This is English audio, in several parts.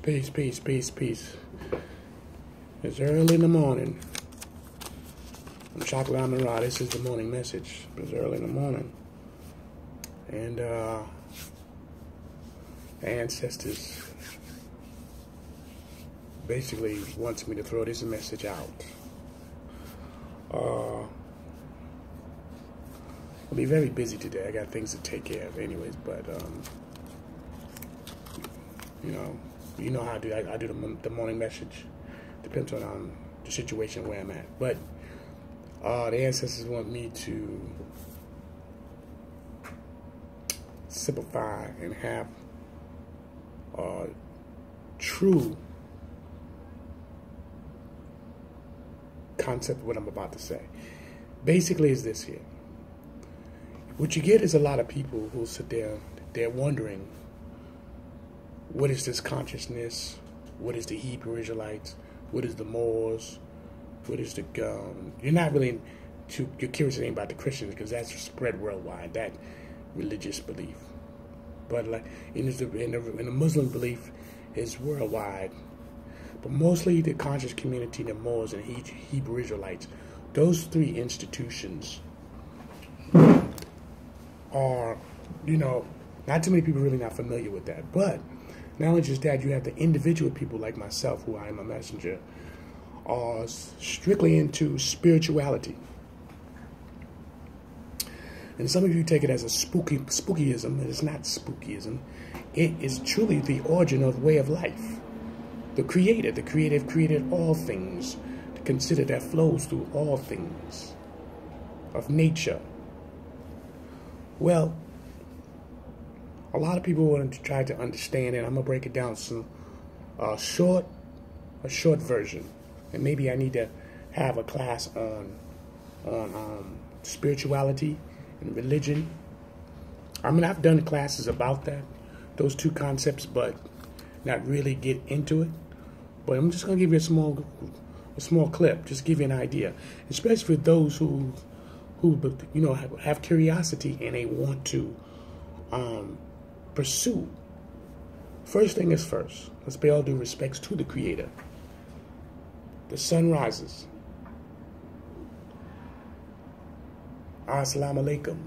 Peace, peace, peace, peace. It's early in the morning. I'm Chocolate Amun Ra. This is the morning message. It's early in the morning. And ancestors basically wants me to throw this message out. I'll be very busy today. I got things to take care of anyways, but you know how I do. I do the morning message. Depends on the situation where I'm at. But the ancestors want me to simplify and have true concept of what I'm about to say. Basically is this here. What you get is a lot of people who sit there, they're wondering, what is this consciousness? What is the Hebrew Israelites? What is the Moors? What is the you're not really you're curious about the Christians because that's spread worldwide, that religious belief. But like in the Muslim belief is worldwide. But mostly the conscious community, the Moors and Hebrew Israelites, those three institutions are, not too many people really not familiar with that. But not only just that, you have the individual people like myself, who I am a messenger, are strictly into spirituality. And some of you take it as a spookyism, and it's not spookyism. It is truly the origin of the way of life. The creative created all things. To consider that flows through all things of nature. Well, a lot of people want to try to understand it. I'm gonna break it down a short version, and maybe I need to have a class on spirituality and religion. I mean, I've done classes about that, those two concepts, but not really get into it. But I'm just gonna give you a small clip, just give you an idea, especially for those who have curiosity and they want to pursue. First thing is first. Let's pay all due respects to the Creator. The sun rises. Assalamu alaikum.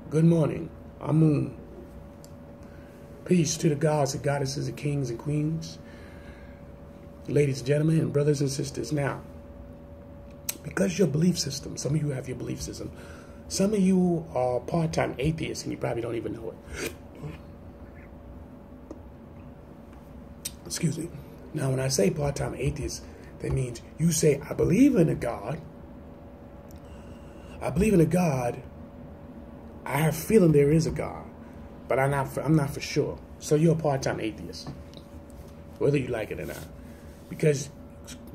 Good morning. Amun. Peace to the gods and goddesses and kings and queens. Ladies and gentlemen and brothers and sisters. Now, because your belief system, some of you have your belief system, some of you are part-time atheists and you probably don't even know it. Excuse me. Now, when I say part-time atheist, that means you say, I believe in a God. I believe in a God. I have a feeling there is a God, but I'm not for sure. So you're a part-time atheist, whether you like it or not, because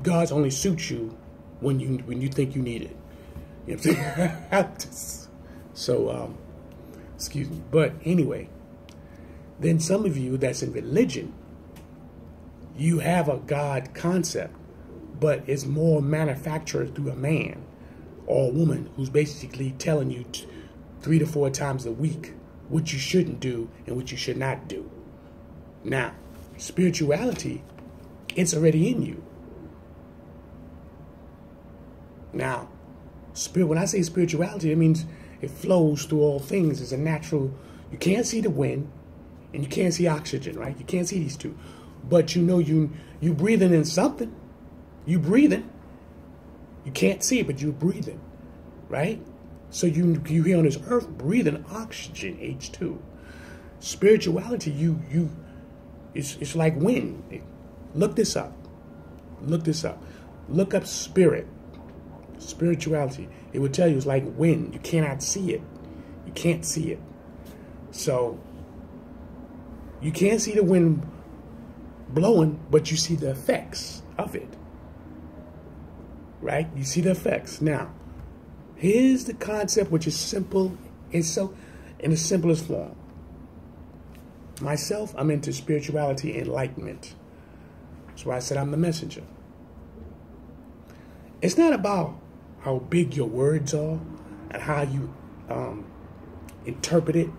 God only suits you when you think you need it. You know what I'm saying? So, excuse me. But anyway, then some of you that's in religion, you have a God concept, but it's more manufactured through a man or a woman who's basically telling you 3 to 4 times a week what you shouldn't do and what you should not do. Now, spirituality, it's already in you. Now, when I say spirituality, it means it flows through all things. It's a natural. You can't see the wind, and you can't see oxygen, right? You can't see these two, but you breathing in something. You breathing. You can't see it, but you're breathing, right? So you here on this earth breathing oxygen, H2. Spirituality, it's like wind. Look this up. Look this up. Look up spirit. Spirituality. It would tell you it's like wind. You cannot see it. You can't see it. So you can't see the wind blowing, but you see the effects of it. Right? You see the effects. Now, here's the concept, which is simple. It's so in the simplest form. Myself, I'm into spirituality and enlightenment. That's why I said I'm the messenger. It's not about how big your words are and how you interpret it.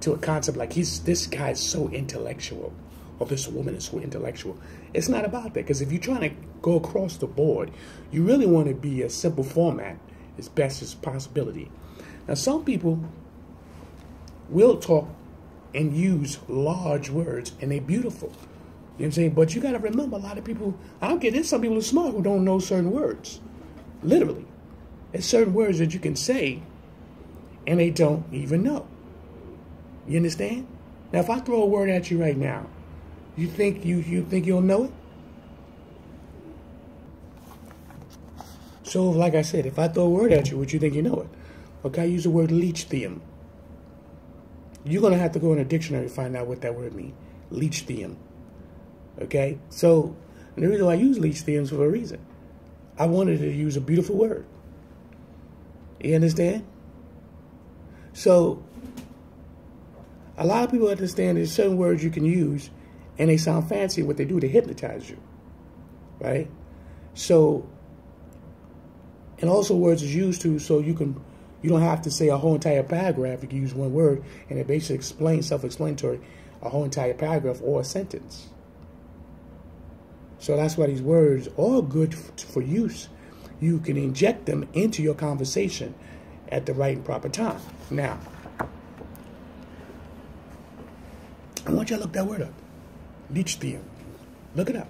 to a concept like this guy is so intellectual, or this woman is so intellectual. It's not about that, because if you're trying to go across the board, you really want to be a simple format as best as possibility. Now, some people will talk and use large words, and they're beautiful. You know what I'm saying? But you got to remember, a lot of people, I don't get this, some people are smart who don't know certain words. Literally. There's certain words that you can say, and they don't even know. You understand? Now, if I throw a word at you right now, you think you'll know it? So, like I said, if I throw a word at you, would you think you know it? Okay, I use the word lithium. You're going to have to go in a dictionary to find out what that word means. Lithium. Okay? So, and the reason why I use lithium is for a reason. I wanted to use a beautiful word. You understand? So, a lot of people understand there's certain words you can use, and they sound fancy. What they do, they hypnotize you. Right? So, and also words is used to, so you don't have to say a whole entire paragraph. You can use one word, and it basically explains, self-explanatory, a whole entire paragraph or a sentence. So that's why these words are good for use. You can inject them into your conversation at the right and proper time. Now, I want you to look that word up. Lithium. Look it up.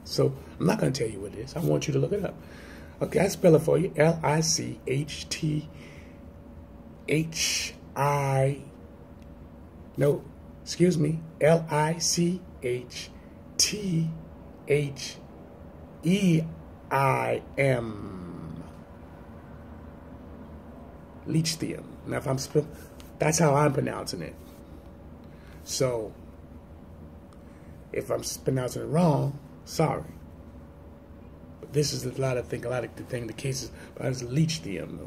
So I'm not going to tell you what it is. I want you to look it up. Okay, I spell it for you. Lithium. Lithium. Now, if I'm that's how I'm pronouncing it. So, if I'm pronouncing it wrong, sorry. But this is the cases, but it's lithium.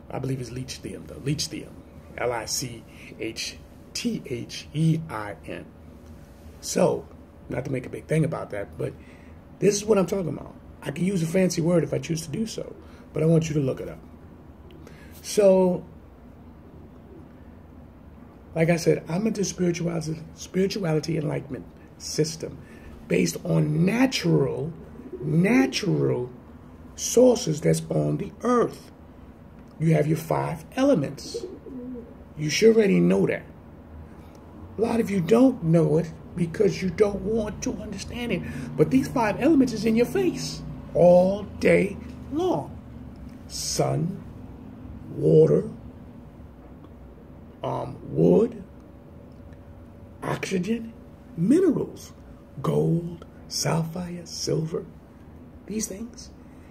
I believe it's lithium, though. Lithium. Lithium. So, not to make a big thing about that, but this is what I'm talking about. I can use a fancy word if I choose to do so, but I want you to look it up. So, like I said, I'm into spirituality enlightenment system based on natural sources that's on the earth. You have your 5 elements. You should already know that. A lot of you don't know it because you don't want to understand it. But these 5 elements is in your face all day long. Sun, water, wood, oxygen, minerals, gold, sapphire, silver. These things,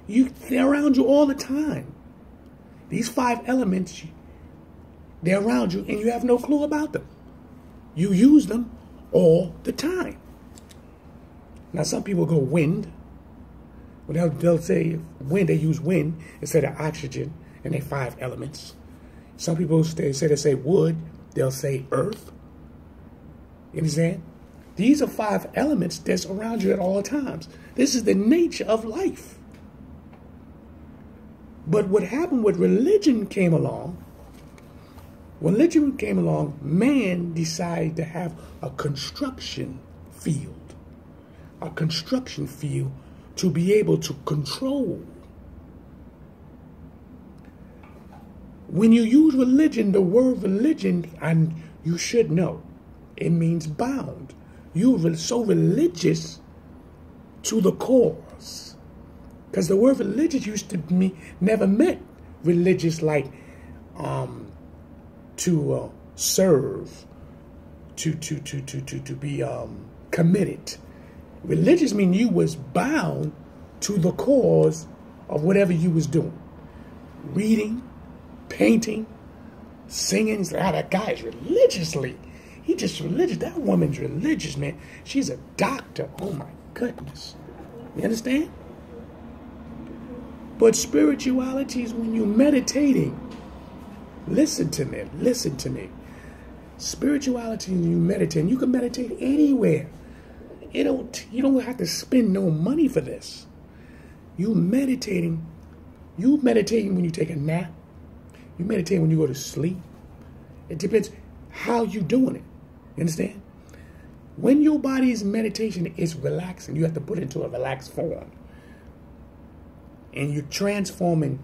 they're around you all the time. These 5 elements, they're around you, and you have no clue about them. You use them all the time. Now, some people go wind. Well, they'll say wind, they use wind instead of oxygen, and they're 5 elements. Some people they say wood, they'll say earth. You understand? These are 5 elements that's around you at all times. This is the nature of life. But what happened when religion came along, man decided to have a construction field. A construction field to be able to control. When you use religion, the word religion, and you should know, it means bound. You're so religious to the cause. Because the word religious used to never meant religious like to serve, to be committed. Religious means you was bound to the cause of whatever you was doing. Reading, painting, singing. That guy is he's just religious. That woman's religious, man. She's a doctor. Oh my goodness. You understand? But spirituality is when you're meditating. Listen to me. Spirituality is when you meditate. You can meditate anywhere. You don't have to spend no money for this. You meditating when you take a nap. You meditate when you go to sleep. It depends how you doing it. You understand? When your body's meditation is relaxing, you have to put it into a relaxed form. And you're transforming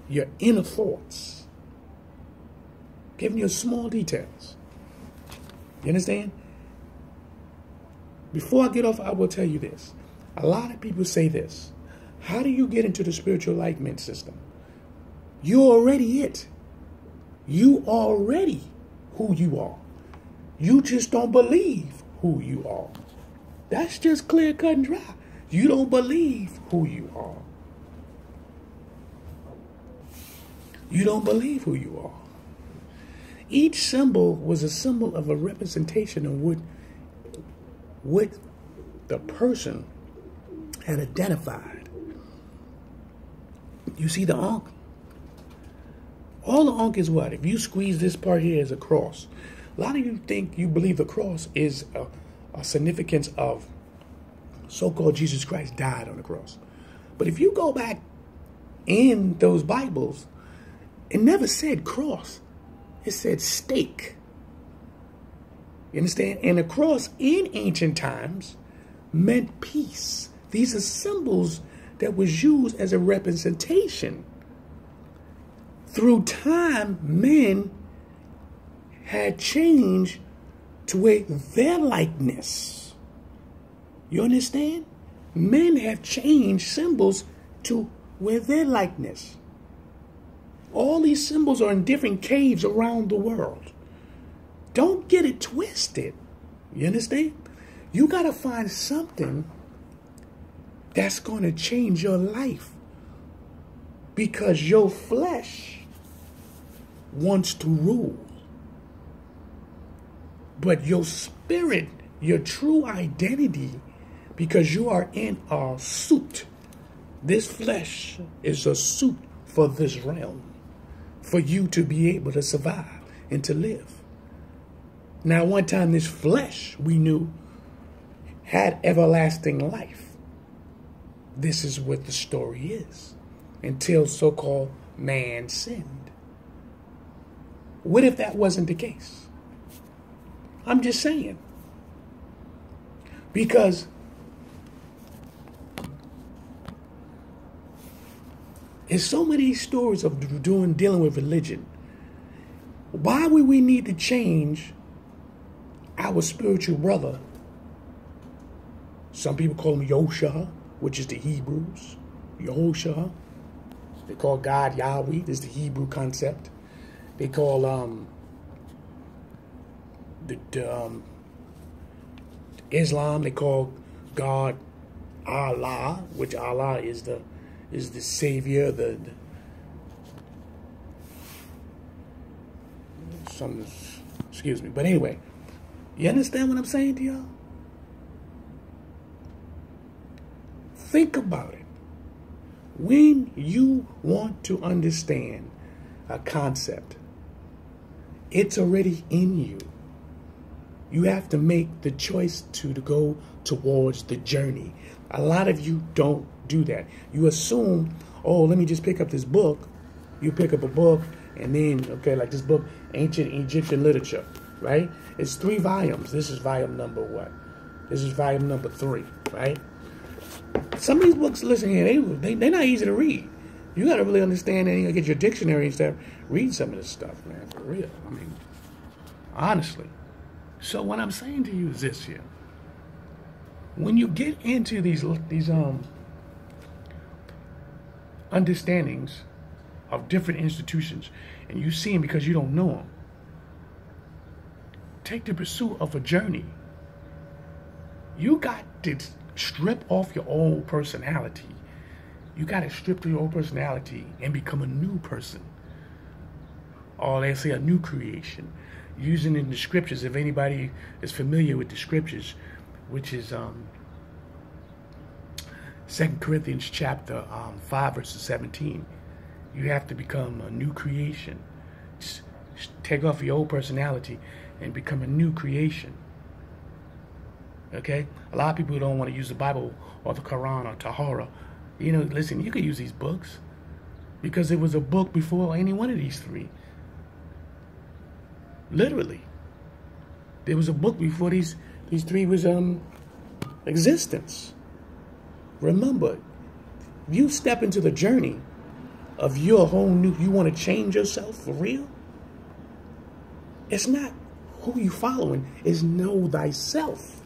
your inner thoughts. Giving you small details. You understand? Before I get off, I will tell you this. A lot of people say this. How do you get into the spiritual enlightenment system? You're already it. You already who you are. You just don't believe who you are. That's just clear, cut, and dry. You don't believe who you are. You don't believe who you are. Each symbol was a symbol of a representation of what the person had identified. You see the ankh? All the ankh is what? If you squeeze this part here as a cross. A lot of you think you believe the cross is a significance of so-called Jesus Christ died on the cross. But if you go back in those Bibles, it never said cross. It said stake. You understand? And the cross in ancient times meant peace. These are symbols that was used as a representation. Through time, men had changed to their likeness. You understand? Men have changed symbols to their likeness. All these symbols are in different caves around the world. Don't get it twisted. You understand? You got to find something that's going to change your life. Because your flesh wants to rule. But your spirit, your true identity, because you are in a suit. This flesh is a suit for this realm. For you to be able to survive and to live. Now, one time this flesh, we knew, had everlasting life. This is what the story is. Until so-called man sinned. What if that wasn't the case? I'm just saying. Because there's so many stories of dealing with religion. Why would we need to change our spiritual brother? Some people call him Yosha, which is the Hebrews. Yosha. They call God Yahweh. This is the Hebrew concept. They call Islam. They call God Allah, which Allah is the savior. Excuse me. But anyway, you understand what I'm saying to y'all? Think about it. When you want to understand a concept, it's already in you. You have to make the choice to go towards the journey. A lot of you don't do that. You assume, oh, let me just pick up this book. You pick up a book and then, okay, like this book, Ancient Egyptian Literature, right? It's 3 volumes. This is volume number what? This is volume number 3, right? Some of these books, listen here, they're not easy to read. You got to really understand and you get your dictionary and stuff. Read some of this stuff, man, for real. I mean, honestly. So what I'm saying to you is this here. When you get into these understandings of different institutions and you see them because you don't know them, take the pursuit of a journey. You got to strip off your old personality. You got to strip your old personality and become a new person. Or they say a new creation. Using in the scriptures, if anybody is familiar with the scriptures, which is 2 Corinthians chapter 5 verses 17, you have to become a new creation. Just take off your old personality and become a new creation. Okay? A lot of people don't want to use the Bible or the Quran or Tahara. You know, listen, you could use these books because it was a book before any one of these 3. Literally. There was a book before these three was existence. Remember, you step into the journey of your whole new, you want to change yourself for real? It's not who you following, it's know thyself.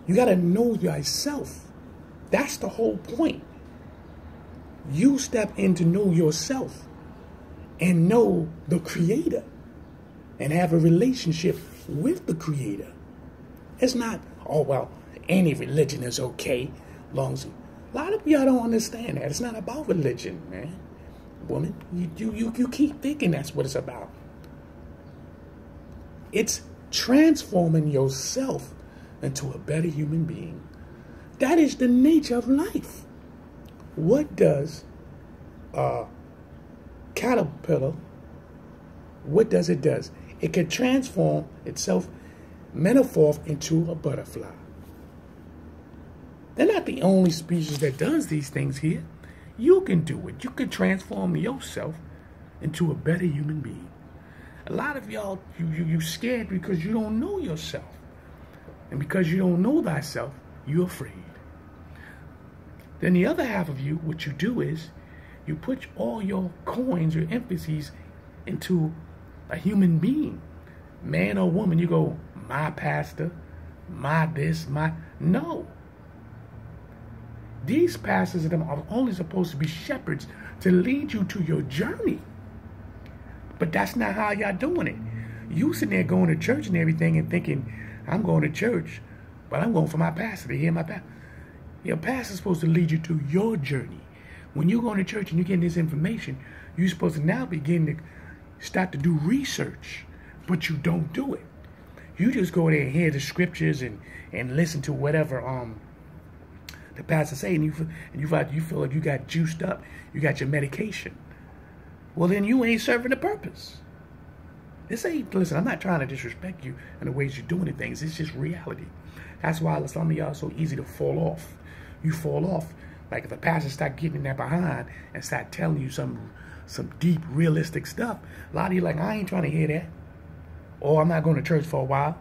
You got to know thyself. That's the whole point. You step in to know yourself and know the Creator and have a relationship with the Creator. It's not, oh, well, any religion is okay. Long as a lot of y'all don't understand that. It's not about religion, man. Woman, you keep thinking that's what it's about. It's transforming yourself into a better human being. That is the nature of life. What does a caterpillar, what does it does? It can transform itself, metamorph into a butterfly. They're not the only species that does these things here. You can do it. You can transform yourself into a better human being. A lot of y'all, you scared because you don't know yourself. And because you don't know thyself, you're afraid. Then the other half of you, what you do is, you put all your coins, your emphases into a human being. Man or woman, you go, my pastor, my this, my... No. These pastors of them are only supposed to be shepherds to lead you to your journey. But that's not how y'all doing it. You sitting there going to church and everything and thinking, I'm going to church, but I'm going for my pastor to hear my pastor. Your pastor's supposed to lead you to your journey. When you're going to church and you're getting this information, you're supposed to now begin to start to do research, but you don't do it. You just go there and hear the scriptures and listen to whatever the pastor say, and you feel like you got juiced up, you got your medication. Well, then you ain't serving the purpose. This ain't, listen, I'm not trying to disrespect you in the ways you're doing things. It's just reality. That's why some of y'all are so easy to fall off. You fall off. Like if the pastor start getting in that behind and start telling you some deep, realistic stuff, a lot of you like, I ain't trying to hear that. Or I'm not going to church for a while.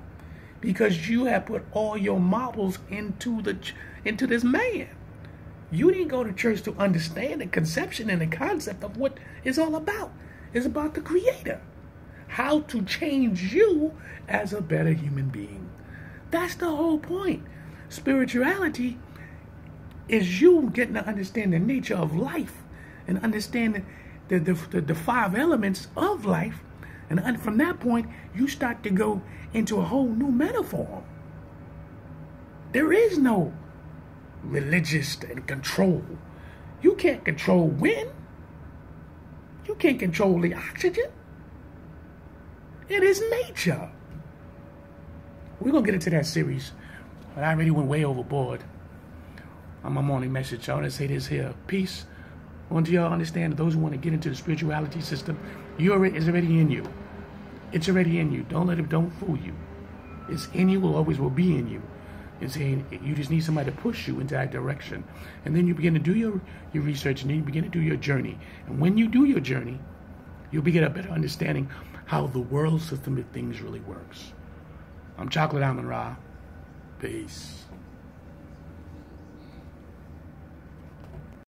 Because you have put all your marbles into this man. You didn't go to church to understand the conception and the concept of what it's all about. It's about the Creator. How to change you as a better human being. That's the whole point. Spirituality is you getting to understand the nature of life and understand the five elements of life. And from that point, you start to go into a whole new metaphor. There is no religious and control. You can't control wind. You can't control the oxygen. It is nature. We're going to get into that series, but I already went way overboard on my morning message. I want to say this here. Peace. I want y'all to understand that those who want to get into the spirituality system, it's already in you. It's already in you. Don't let it, don't fool you. It's in you, always will be in you. And saying you just need somebody to push you into that direction. And then you begin to do your research, and then you begin to do your journey. And when you do your journey, you'll begin a better understanding how the world system of things really works. I'm Chocolate Amun Ra. Peace.